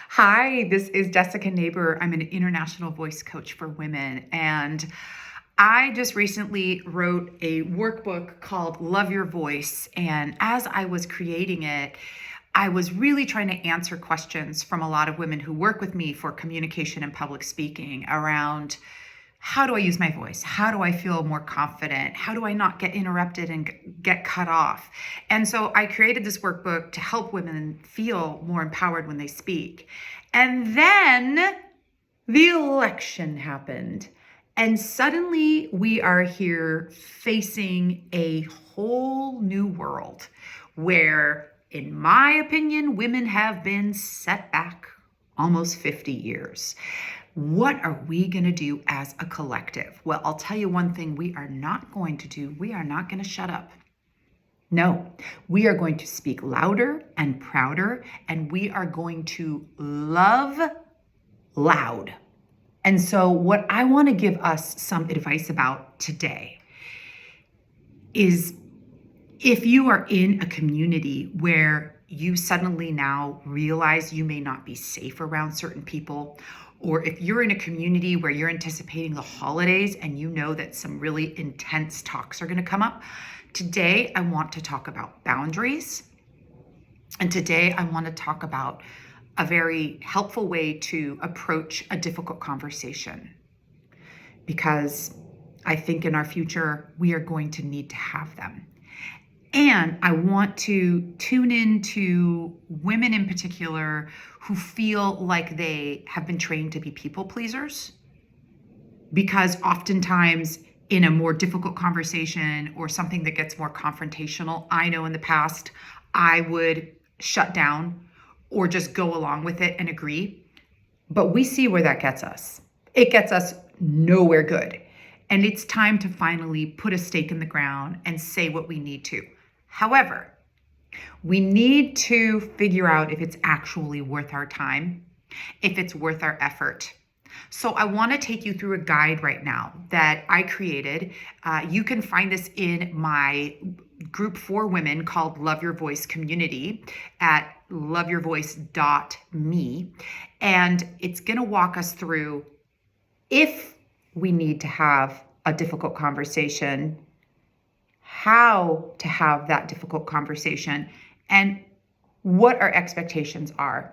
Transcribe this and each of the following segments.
Hi, this is Jessica Neighbor. I'm an international voice coach for women, and I just recently wrote a workbook called Love Your Voice. And as I was creating it, I was really trying to answer questions from a lot of women who work with me for communication and public speaking around how do I use my voice? How do I feel more confident? How do I not get interrupted and get cut off? And so I created this workbook to help women feel more empowered when they speak. And then the election happened. And suddenly we are here facing a whole new world where, in my opinion, women have been set back almost 50 years. What are we going to do as a collective? Well, I'll tell you one thing we are not going to do. We are not going to shut up. No, we are going to speak louder and prouder, and we are going to love loud. And so what I want to give us some advice about today is if you are in a community where you suddenly now realize you may not be safe around certain people, or if you're in a community where you're anticipating the holidays and you know that some really intense talks are going to come up, today I want to talk about boundaries. And today I want to talk about a very helpful way to approach a difficult conversation, because I think in our future, we are going to need to have them. And I want to tune in to women in particular who feel like they have been trained to be people pleasers, because oftentimes in a more difficult conversation or something that gets more confrontational, I know in the past I would shut down or just go along with it and agree. But we see where that gets us. It gets us nowhere good. And it's time to finally put a stake in the ground and say what we need to. However, we need to figure out if it's actually worth our time, if it's worth our effort. So I want to take you through a guide right now that I created. You can find this in my group for women called Love Your Voice Community at loveyourvoice.me. And it's going to walk us through if we need to have a difficult conversation, how to have that difficult conversation, and what our expectations are.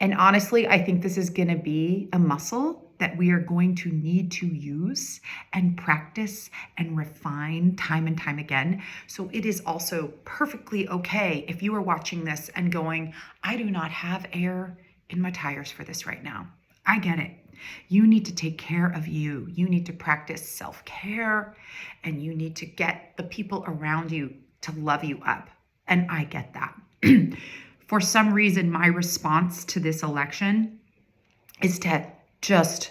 And honestly, I think this is going to be a muscle that we are going to need to use and practice and refine time and time again. So it is also perfectly okay if you are watching this and going, I do not have air in my tires for this right now. I get it. You need to take care of you. You need to practice self-care, and you need to get the people around you to love you up. And I get that. For some reason, my response to this election is to just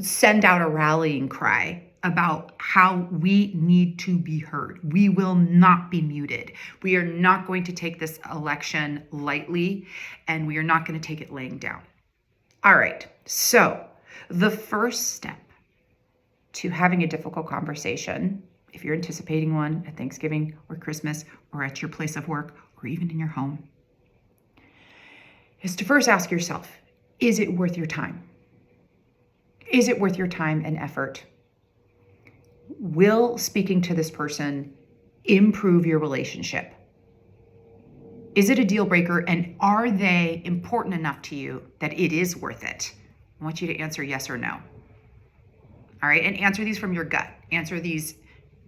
send out a rallying cry about how we need to be heard. We will not be muted. We are not going to take this election lightly, and we are not going to take it laying down. All right, so the first step to having a difficult conversation, if you're anticipating one at Thanksgiving or Christmas or at your place of work or even in your home, is to first ask yourself, is it worth your time? Is it worth your time and effort? Will speaking to this person improve your relationship? Is it a deal breaker, and are they important enough to you that it is worth it? I want you to answer yes or no. All right, and answer these from your gut. Answer these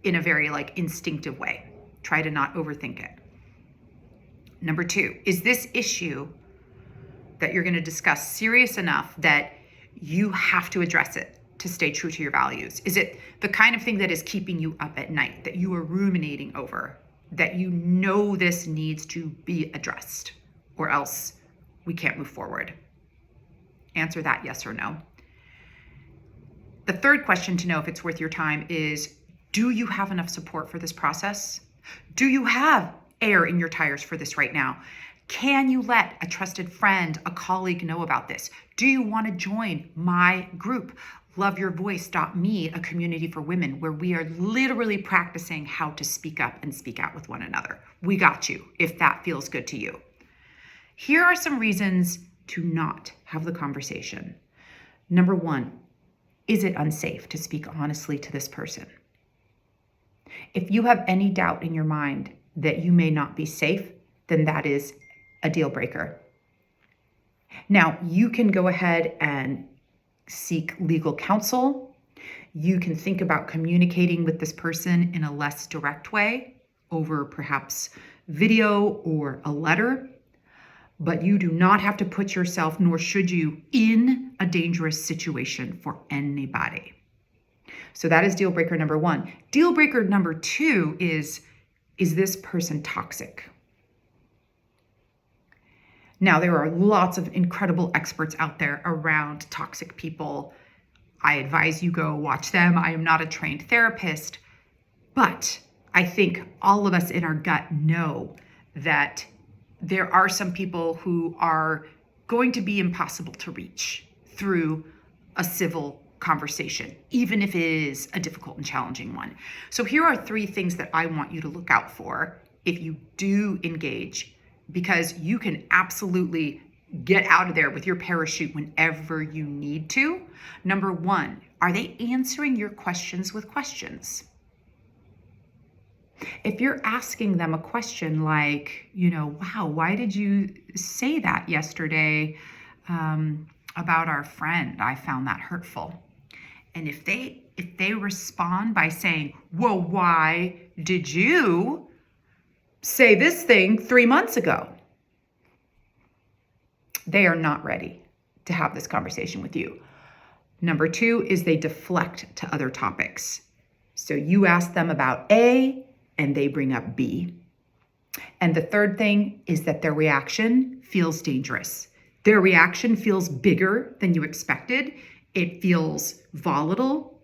in a very instinctive way. Try to not overthink it. Number 2, is this issue that you're going to discuss serious enough that you have to address it to stay true to your values? Is it the kind of thing that is keeping you up at night, that you are ruminating over, that you know this needs to be addressed, or else we can't move forward? Answer that yes or no. The third question to know if it's worth your time is, do you have enough support for this process? Do you have air in your tires for this right now? Can you let a trusted friend, a colleague know about this? Do you want to join my group, loveyourvoice.me, a community for women where we are literally practicing how to speak up and speak out with one another? We got you if that feels good to you. Here are some reasons to not have the conversation. Number one, is it unsafe to speak honestly to this person? If you have any doubt in your mind that you may not be safe, then that is a deal breaker. Now, you can go ahead and seek legal counsel. You can think about communicating with this person in a less direct way over perhaps video or a letter, but you do not have to put yourself, nor should you, in a dangerous situation for anybody. So that is deal breaker number one. Deal breaker number two is this person toxic? Now, there are lots of incredible experts out there around toxic people. I advise you go watch them. I am not a trained therapist, but I think all of us in our gut know that there are some people who are going to be impossible to reach through a civil conversation, even if it is a difficult and challenging one. So here are 3 things that I want you to look out for if you do engage, because you can absolutely get out of there with your parachute whenever you need to. Number 1, are they answering your questions with questions? If you're asking them a question like, wow, why did you say that yesterday about our friend? I found that hurtful. And if they respond by saying, well, why did you say this thing 3 months ago? They are not ready to have this conversation with you. Number 2 is they deflect to other topics. So you ask them about A and they bring up B. And the third thing is that their reaction feels dangerous. Their reaction feels bigger than you expected. It feels volatile.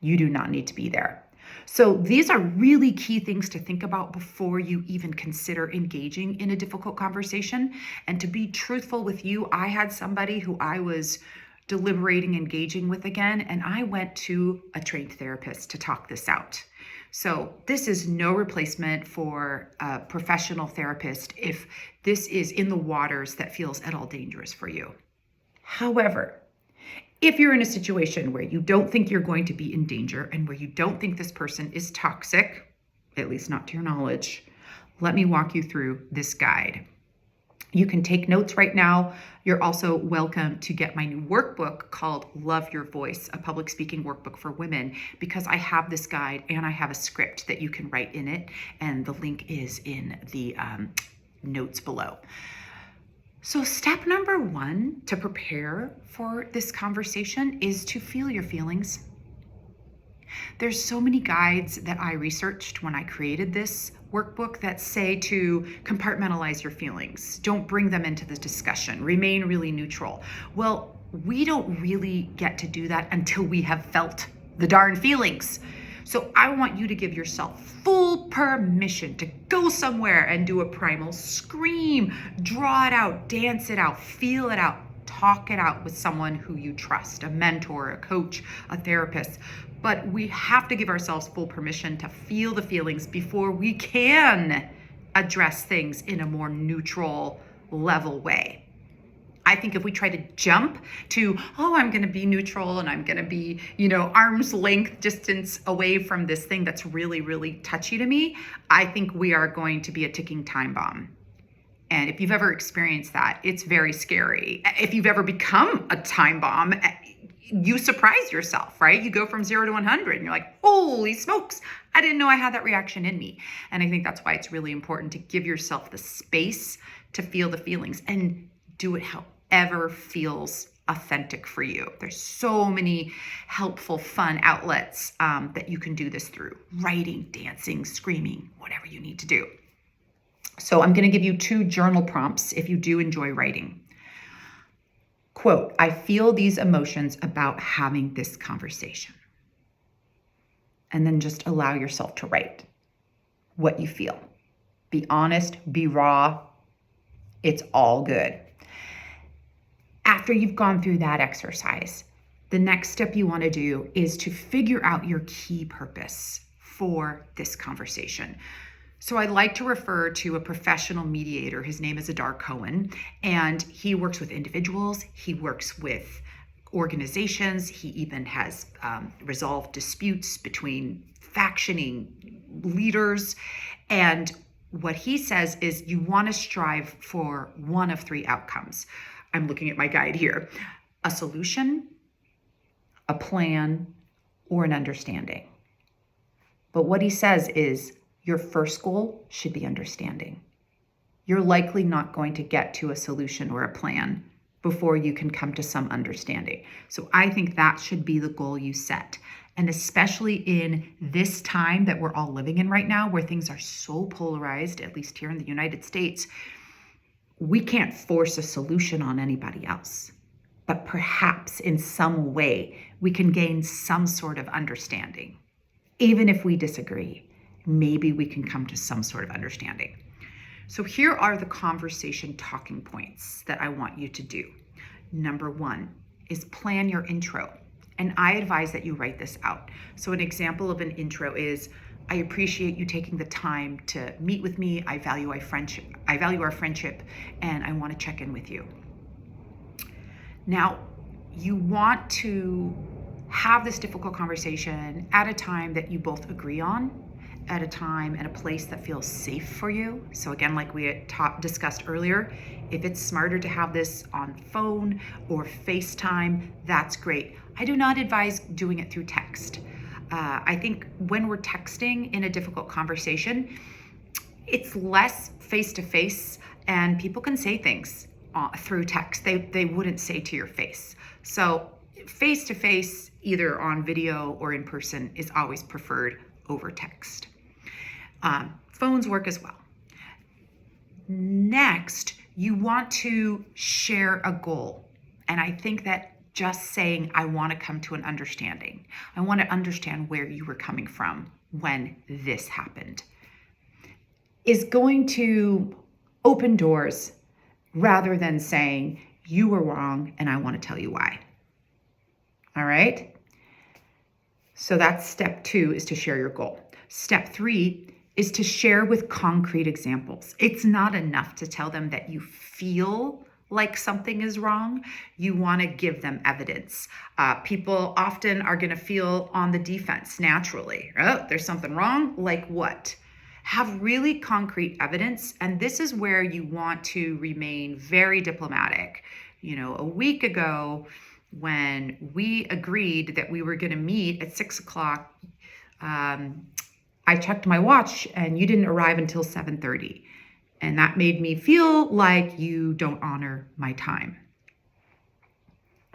You do not need to be there. So these are really key things to think about before you even consider engaging in a difficult conversation. And to be truthful with you, I had somebody who I was deliberating engaging with again, and I went to a trained therapist to talk this out. So this is no replacement for a professional therapist if this is in the waters that feels at all dangerous for you. However, if you're in a situation where you don't think you're going to be in danger and where you don't think this person is toxic, at least not to your knowledge, let me walk you through this guide. You can take notes right now. You're also welcome to get my new workbook called Love Your Voice, a public speaking workbook for women, because I have this guide and I have a script that you can write in it. And the link is in the notes below. So step number 1 to prepare for this conversation is to feel your feelings. There's so many guides that I researched when I created this workbook that say to compartmentalize your feelings. Don't bring them into the discussion. Remain really neutral. Well, we don't really get to do that until we have felt the darn feelings. So I want you to give yourself full permission to go somewhere and do a primal scream, draw it out, dance it out, feel it out, talk it out with someone who you trust, a mentor, a coach, a therapist. But we have to give ourselves full permission to feel the feelings before we can address things in a more neutral, level way. I think if we try to jump to, I'm going to be neutral and I'm going to be, arm's length distance away from this thing that's really, really touchy to me, I think we are going to be a ticking time bomb. And if you've ever experienced that, it's very scary. If you've ever become a time bomb, you surprise yourself, right? You go from 0 to 100 and you're like, holy smokes, I didn't know I had that reaction in me. And I think that's why it's really important to give yourself the space to feel the feelings and do it however feels authentic for you. There's so many helpful, fun outlets that you can do this through. Writing, dancing, screaming, whatever you need to do. So I'm going to give you 2 journal prompts if you do enjoy writing. Quote, I feel these emotions about having this conversation. And then just allow yourself to write what you feel. Be honest, be raw. It's all good. After you've gone through that exercise, the next step you want to do is to figure out your key purpose for this conversation. So I like to refer to a professional mediator. His name is Adar Cohen, and he works with individuals. He works with organizations. He even has resolved disputes between factioning leaders. And what he says is you want to strive for one of three outcomes. I'm looking at my guide here: a solution, a plan, or an understanding. But what he says is your first goal should be understanding. You're likely not going to get to a solution or a plan before you can come to some understanding. So I think that should be the goal you set. And especially in this time that we're all living in right now, where things are so polarized, at least here in the United States, we can't force a solution on anybody else. But perhaps in some way, we can gain some sort of understanding. Even if we disagree, maybe we can come to some sort of understanding. So here are the conversation talking points that I want you to do. Number one is plan your intro. And I advise that you write this out. So an example of an intro is, I appreciate you taking the time to meet with me. I value our friendship, and I want to check in with you. Now, you want to have this difficult conversation at a time that you both agree on, at a time and a place that feels safe for you. So again, like we had discussed earlier, if it's smarter to have this on phone or FaceTime, that's great. I do not advise doing it through text. I think when we're texting in a difficult conversation, it's less face-to-face, and people can say things through text they wouldn't say to your face. So face-to-face, either on video or in person, is always preferred over text. Phones work as well. Next, you want to share a goal. And I think that just saying, I want to come to an understanding, I want to understand where you were coming from when this happened, is going to open doors rather than saying, you were wrong and I want to tell you why. All right? So that's step 2, is to share your goal. Step 3 is to share with concrete examples. It's not enough to tell them that you feel like something is wrong. You want to give them evidence. People often are going to feel on the defense naturally. Oh, there's something wrong? Like what? Have really concrete evidence. And this is where you want to remain very diplomatic. You know, a week ago, when we agreed that we were going to meet at 6 o'clock, I checked my watch and you didn't arrive until 7:30. And that made me feel like you don't honor my time.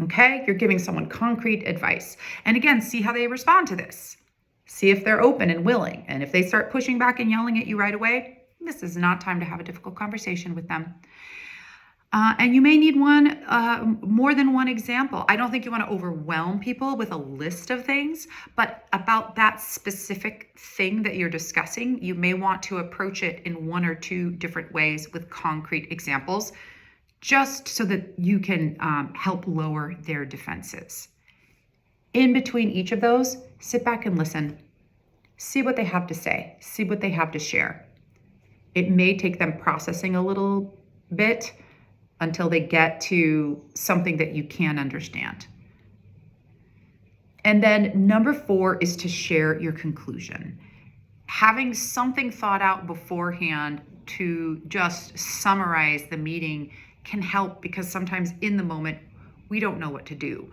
Okay, you're giving someone concrete advice. And again, see how they respond to this. See if they're open and willing. And if they start pushing back and yelling at you right away, this is not time to have a difficult conversation with them. And you may need more than one example. I don't think you want to overwhelm people with a list of things, but about that specific thing that you're discussing, you may want to approach it in 1 or 2 different ways with concrete examples, just so that you can help lower their defenses. In between each of those, sit back and listen. See what they have to say. See what they have to share. It may take them processing a little bit until they get to something that you can understand. And then number 4 is to share your conclusion. Having something thought out beforehand to just summarize the meeting can help, because sometimes in the moment, we don't know what to do.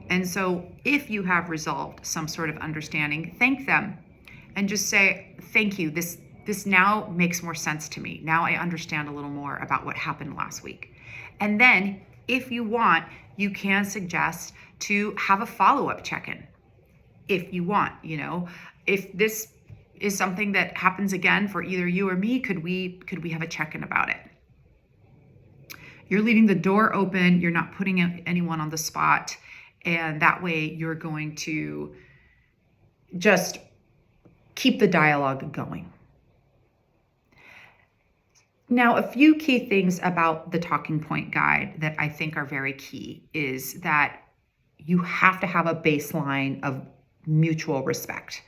And so if you have resolved some sort of understanding, thank them and just say, thank you. This now makes more sense to me. Now I understand a little more about what happened last week. And then if you want, you can suggest to have a follow-up check-in. If you want, if this is something that happens again for either you or me, could we have a check-in about it? You're leaving the door open. You're not putting anyone on the spot. And that way you're going to just keep the dialogue going. Now, a few key things about the talking point guide that I think are very key is that you have to have a baseline of mutual respect.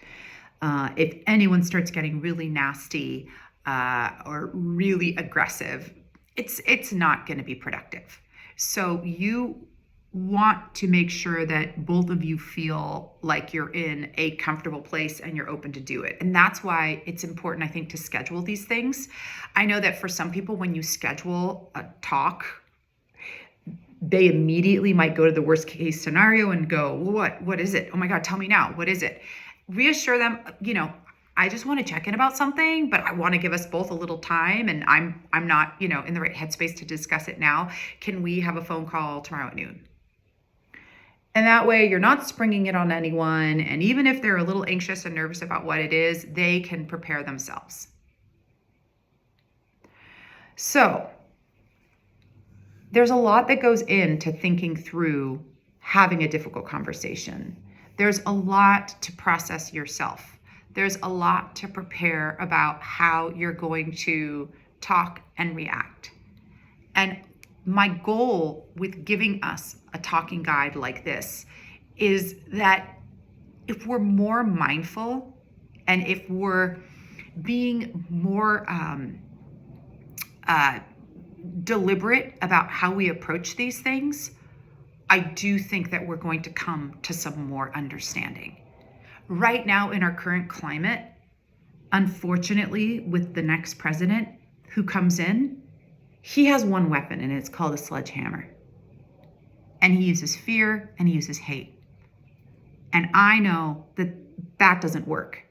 If anyone starts getting really nasty, or really aggressive, it's not going to be productive. So you want to make sure that both of you feel like you're in a comfortable place and you're open to do it. And that's why it's important, I think, to schedule these things. I know that for some people, when you schedule a talk, they immediately might go to the worst case scenario and go, what is it? Oh my God, tell me now. What is it? Reassure them, I just want to check in about something, but I want to give us both a little time, and I'm not, in the right headspace to discuss it now. Can we have a phone call tomorrow at noon? And that way you're not springing it on anyone. And even if they're a little anxious and nervous about what it is, they can prepare themselves. So there's a lot that goes into thinking through having a difficult conversation. There's a lot to process yourself. There's a lot to prepare about how you're going to talk and react. And my goal with giving us a talking guide like this is that if we're more mindful and if we're being more deliberate about how we approach these things, I do think that we're going to come to some more understanding. Right now in our current climate, unfortunately, with the next president who comes in, he has one weapon, and it's called a sledgehammer. And he uses fear and he uses hate. And I know that that doesn't work.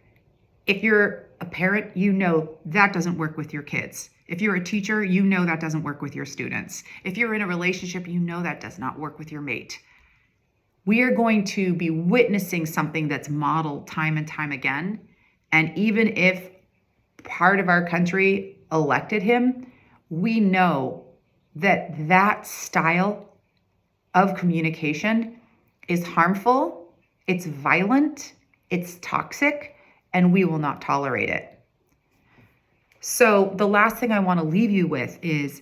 If you're a parent, you know that doesn't work with your kids. If you're a teacher, you know that doesn't work with your students. If you're in a relationship, you know that does not work with your mate. We are going to be witnessing something that's modeled time and time again. And even if part of our country elected him, we know that that style of communication is harmful, it's violent, it's toxic, and we will not tolerate it. So the last thing I want to leave you with is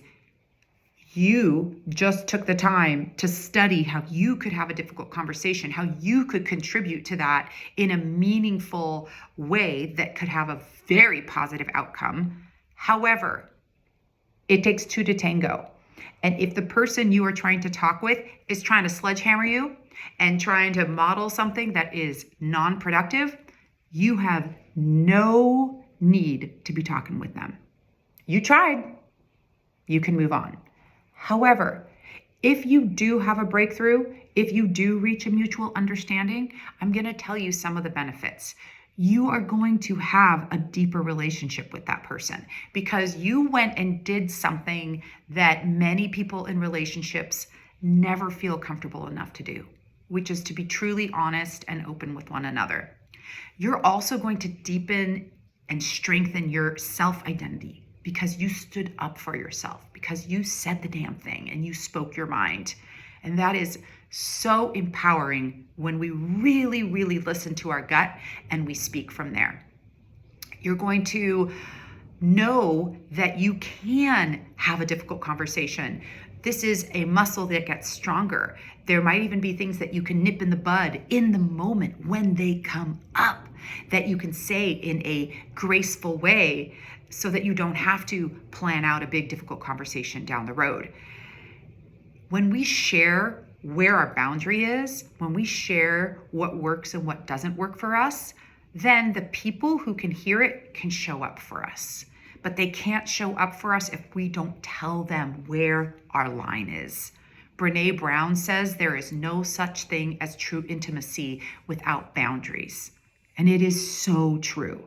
you just took the time to study how you could have a difficult conversation, how you could contribute to that in a meaningful way that could have a very positive outcome. However, it takes two to tango. And if the person you are trying to talk with is trying to sledgehammer you and trying to model something that is non-productive, you have no need to be talking with them. You tried, you can move on. However, if you do have a breakthrough, if you do reach a mutual understanding, I'm going to tell you some of the benefits. You are going to have a deeper relationship with that person because you went and did something that many people in relationships never feel comfortable enough to do, which is to be truly honest and open with one another. You're also going to deepen and strengthen your self-identity because you stood up for yourself, because you said the damn thing and you spoke your mind. And that is so empowering when we really, really listen to our gut and we speak from there. You're going to know that you can have a difficult conversation. This is a muscle that gets stronger. There might even be things that you can nip in the bud in the moment when they come up that you can say in a graceful way so that you don't have to plan out a big, difficult conversation down the road. When we share where our boundary is, when we share what works and what doesn't work for us, then the people who can hear it can show up for us. But they can't show up for us if we don't tell them where our line is. Brené Brown says there is no such thing as true intimacy without boundaries. And it is so true.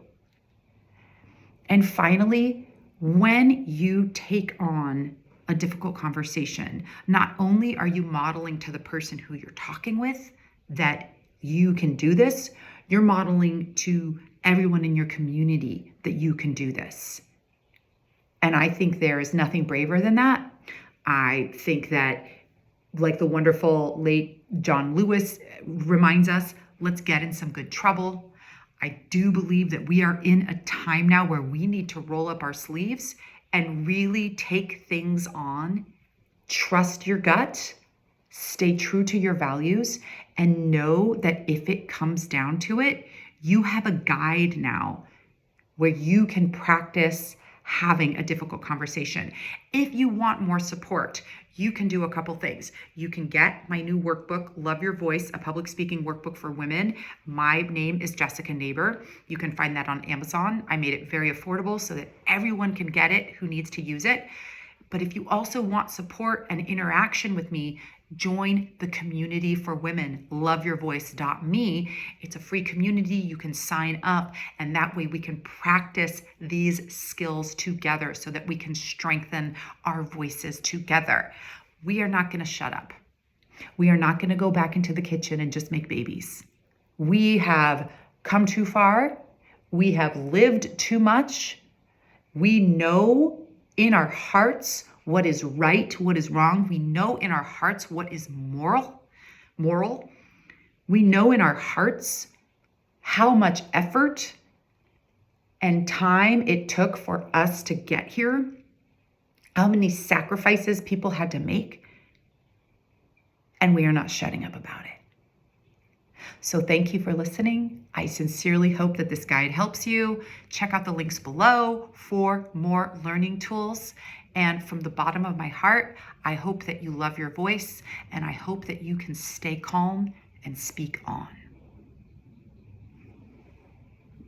And finally, when you take on a difficult conversation, not only are you modeling to the person who you're talking with that you can do this, you're modeling to everyone in your community that you can do this. And I think there is nothing braver than that. I think that, like the wonderful late John Lewis reminds us, let's get in some good trouble. I do believe that we are in a time now where we need to roll up our sleeves and really take things on. Trust your gut, stay true to your values, and know that if it comes down to it, you have a guide now where you can practice having a difficult conversation. If you want more support, you can do a couple things. You can get my new workbook, Love Your Voice, a public speaking workbook for women. My name is Jessica Neighbor. You can find that on Amazon. I made it very affordable so that everyone can get it who needs to use it. But if you also want support and interaction with me, join the community for women, loveyourvoice.me. It's a free community. You can sign up, and that way we can practice these skills together so that we can strengthen our voices together. We are not going to shut up. We are not going to go back into the kitchen and just make babies. We have come too far. We have lived too much. We know in our hearts what is right, what is wrong. We know in our hearts what is moral. We know in our hearts how much effort and time it took for us to get here, how many sacrifices people had to make, and we are not shutting up about it. So thank you for listening. I sincerely hope that this guide helps you. Check out the links below for more learning tools. And from the bottom of my heart, I hope that you love your voice, and I hope that you can stay calm and speak on.